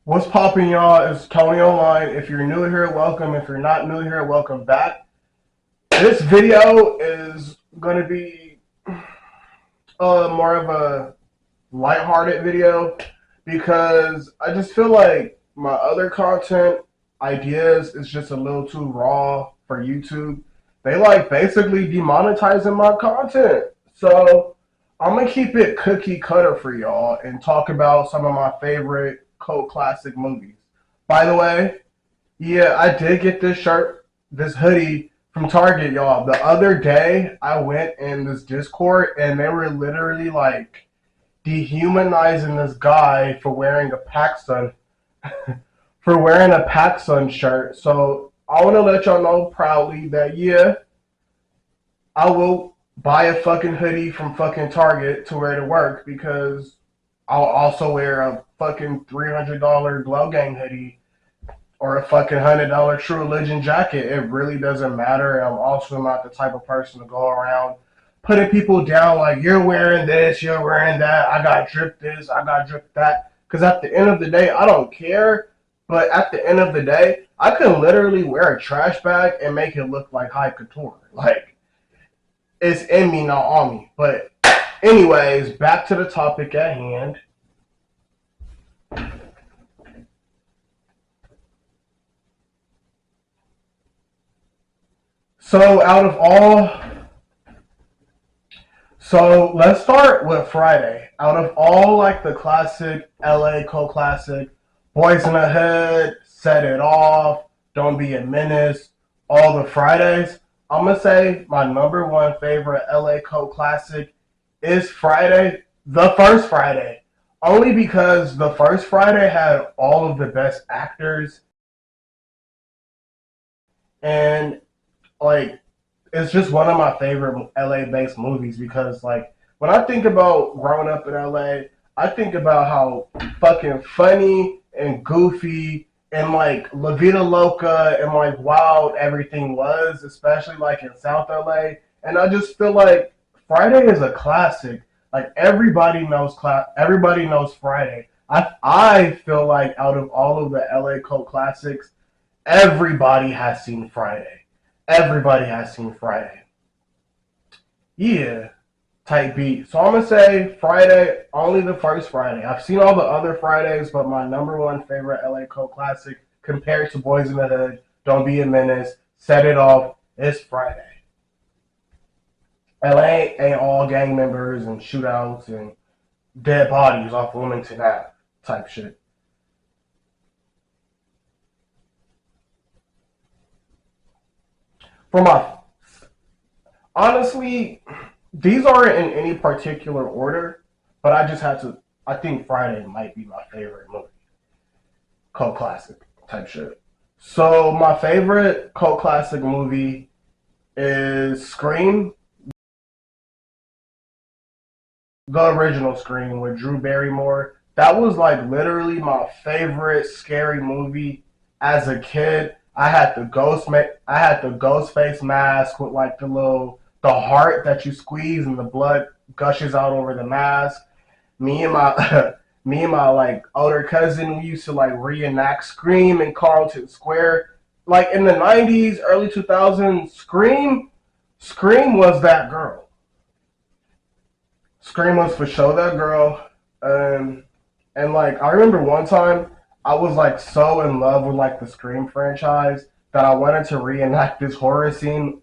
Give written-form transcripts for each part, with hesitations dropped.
What's popping, y'all? It's Tony Online. If you're new here, welcome. If you're not new here, welcome back. This video is going to be more of a lighthearted video because I just feel like my other content ideas is just a little too raw for YouTube. They like basically demonetizing my content. So I'm going to keep it cookie cutter for y'all and talk about some of my favorite cult classic movies. By the way, yeah, I did get this shirt, this hoodie from Target, y'all. The other day, I went in this Discord and they were literally like dehumanizing this guy for wearing a PacSun shirt. So I want to let y'all know proudly that yeah, I will buy a fucking hoodie from fucking Target to wear to work because I'll also wear a fucking $300 Glow Gang hoodie or a fucking $100 True Religion jacket. It really doesn't matter. I'm also not the type of person to go around putting people down like you're wearing this, you're wearing that. I got drip this, I got drip that. Because at the end of the day, I don't care. But at the end of the day, I could literally wear a trash bag and make it look like high couture. Like it's in me, not on me. But anyways, back to the topic at hand. So out of all So let's start with Friday. Out of all like the classic LA cult classic, Boys in the Hood, Set It Off, Don't Be a Menace, all the Fridays, I'm gonna say my number one favorite LA cult classic is Friday, the first Friday. Only because the first Friday had all of the best actors and like it's just one of my favorite LA based movies because like when I think about growing up in LA, I think about how fucking funny and goofy and like La Vida Loca and like wild everything was, especially like in South LA. And I just feel like Friday is a classic. Like everybody knows Friday. I feel like out of all of the LA cult classics, everybody has seen Friday. Everybody has seen Friday. Yeah, type beat. So I'm gonna say Friday, only the first Friday. I've seen all the other Fridays, but my number one favorite LA Cult classic compared to Boys in the Hood, Don't Be a Menace, Set It Off, is Friday. LA ain't all gang members and shootouts and dead bodies off Wilmington Ave type shit. For my honestly, these aren't in any particular order, but I just had to. I think Friday might be my favorite movie, cult classic type shit. So my favorite cult classic movie is Scream, the original Scream with Drew Barrymore. That was like literally my favorite scary movie as a kid. I had the ghost face mask with like the heart that you squeeze and the blood gushes out over the mask. Me and my me and my like older cousin, we used to like reenact Scream in Carlton Square. Like in the '90s, early 2000s, Scream was that girl. Scream was for show that girl. Um, and like I remember one time I was like so in love with like the Scream franchise that I wanted to reenact this horror scene.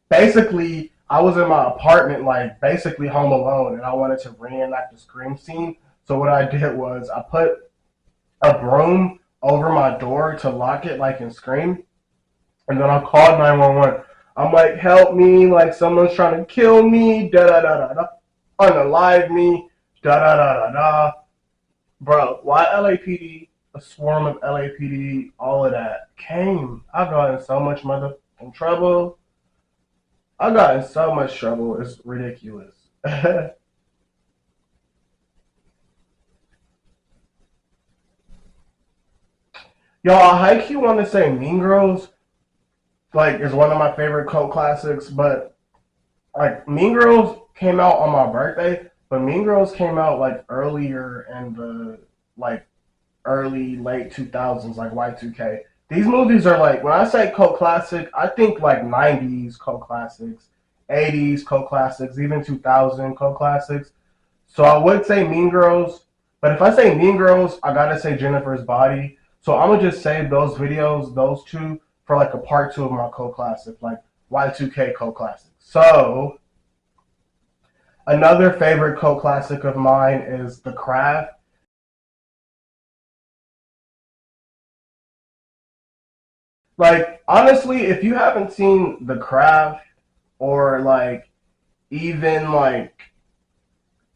Basically, I was in my apartment, like basically home alone, and I wanted to reenact the Scream scene. So what I did was I put a broom over my door to lock it, like in Scream, and then I called 911. I'm like, help me, like someone's trying to kill me, da da da da da, unalive me, da da da da da. Bro, why LAPD, a swarm of LAPD, all of that came. I got in so much motherfucking trouble. I got in so much trouble, it's ridiculous. Yo, I high key want to say Mean Girls, like, is one of my favorite cult classics, but like Mean Girls came out on my birthday, but Mean Girls came out like earlier in the like early, late 2000s, like Y2K. These movies are like, when I say cult classic, I think like 90s cult classics, 80s cult classics, even 2000 cult classics. So I would say Mean Girls, but if I say Mean Girls, I gotta say Jennifer's Body. So I'm gonna just save those videos, those two, for like a part two of my cult classic, like Y2K cult classic. So another favorite cult classic of mine is The Craft. Like honestly, if you haven't seen The Craft or like even like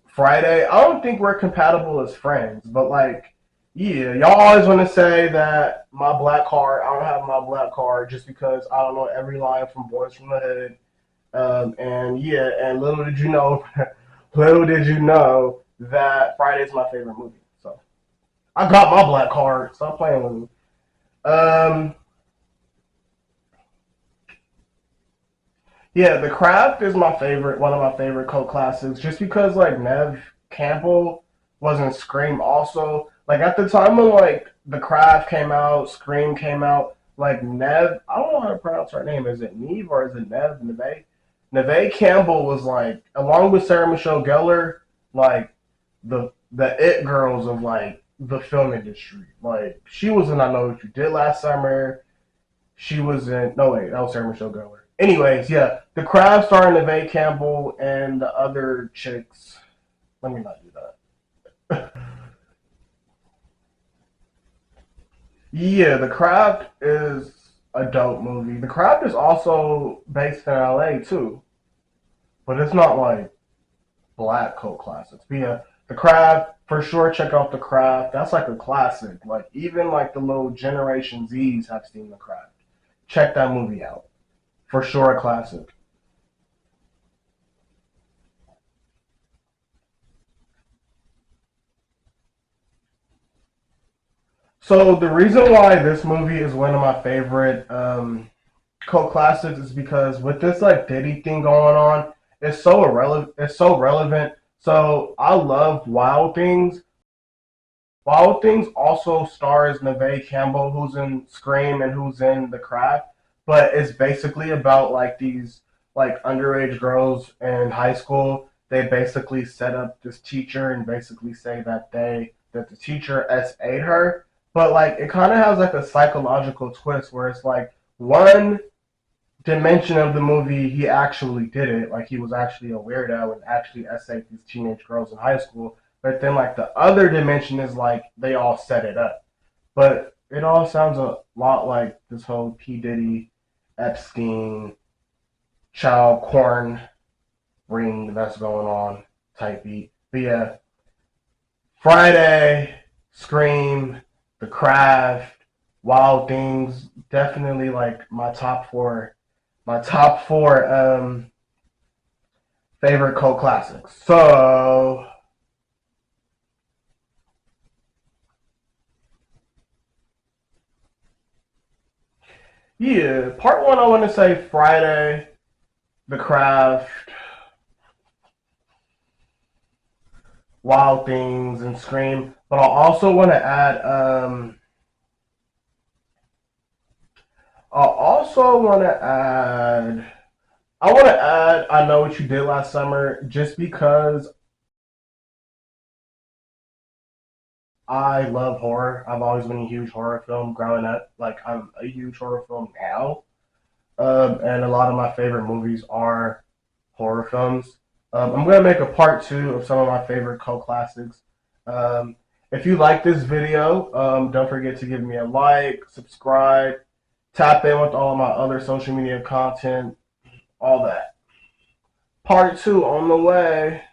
Friday, I don't think we're compatible as friends, but like yeah, y'all always want to say that my black card, I don't have my black card just because I don't know every line from Boys from the Hood. And yeah, and little did you know that Friday's my favorite movie. So I got my black card. Stop playing with me. Um, Yeah, The Craft is my favorite, one of my favorite cult classics, just because like Nev Campbell was in Scream also. Like at the time when like The Craft came out, Scream came out, like Nev, I don't know how to pronounce her name. Is it Neve or is it Nev? Neve Campbell was like, along with Sarah Michelle Gellar, like the it girls of like the film industry. Like she was in I Know What You Did Last Summer. She was in. No wait, that was Sarah Michelle Gellar. Anyways, yeah, the crab starring Neve Campbell and the other chicks. Let me not do that. Yeah, The Craft is a dope movie. The Craft is also based in LA too, but it's not like black cult classics. But yeah, The Craft for sure. Check out The Craft. That's like a classic. Like even like the little Generation Z's have seen The Craft. Check that movie out. For sure, a classic. So the reason why this movie is one of my favorite cult classics is because with this like Diddy thing going on, it's so irrelevant. It's so relevant. So I love Wild Things. Wild Things also stars Neve Campbell, who's in Scream and who's in The Craft. But it's basically about like these like underage girls in high school. They basically set up this teacher and basically say that that the teacher SA'd her. But like it kind of has like a psychological twist where it's like one dimension of the movie he actually did it, like he was actually a weirdo and actually SA'd these teenage girls in high school. But then like the other dimension is like they all set it up. But it all sounds a lot like this whole P Diddy Epstein child corn ring that's going on type beat. But yeah, Friday, Scream, The Craft, Wild Things, definitely like my top four favorite cult classics. So yeah, part one I want to say Friday, The Craft, Wild Things, and Scream. But I also want to add I want to add I Know What You Did Last Summer just because I love horror. I've always been a huge horror film growing up. Like I'm a huge horror film now. And a lot of my favorite movies are horror films. I'm gonna make a part two of some of my favorite cult classics. Um, if you like this video, don't forget to give me a like, subscribe, tap in with all of my other social media content, all that. Part two on the way.